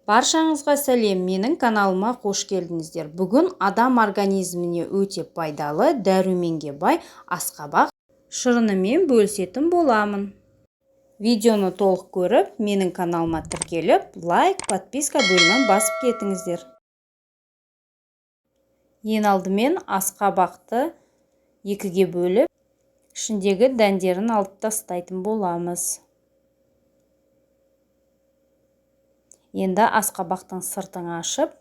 Баршаңызға сәлем, менің каналыма қош келдіңіздер. Бүгін адам организміне өте пайдалы, дәруменге бай асқабақ шырынымен бөлісетін боламын. Видеоны толық көріп, менің каналыма тіркеліп, лайк, подписка бөлімін басып кетіңіздер. Ең алдымен асқабақты екіге бөліп, ішіндегі дәндерін алып тастайтын боламыз. Енді асқабақтың сыртын ашып,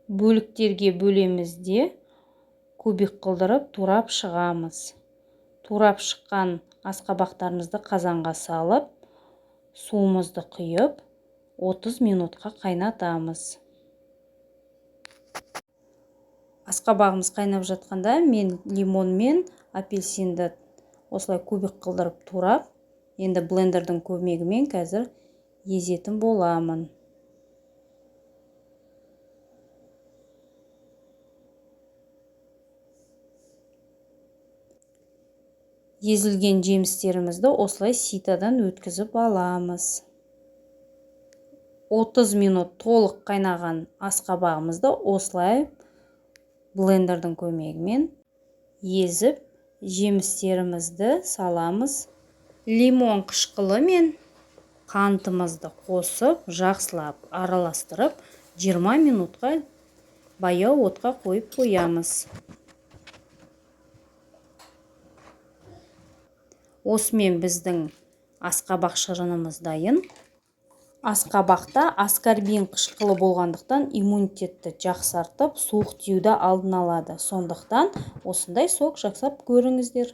бөліктерге бөлеміз де кубик қылдырып турап шығамыз. Турап шыққан асқабақтарымызды қазанға салып, суымызды құйып, 30 минутқа қайнатамыз. Асқабағымыз қайнап жатқанда мен лимон мен апельсинді осылай кубик қылдырып турап, енді блендердің көмегімен қазір езетін боламын. Езілген жемістерімізді осылай ситадан өткізіп аламыз. 30 минут толық қайнаған асқабағымызды осылай блендердің көмегімен езіп, жемістерімізді саламыз. Лимон қышқылы мен қантымызды қосып, жақсылап араластырып, 20 минутқа баяу отқа қойып қоямыз. Осымен біздің асқабақ шырынымыз дайын. Асқабақта аскорбин қышқылы болғандықтан иммунитетті жақсартып, суық тиюді алдын алады. Сондықтан осындай сок жасап көріңіздер.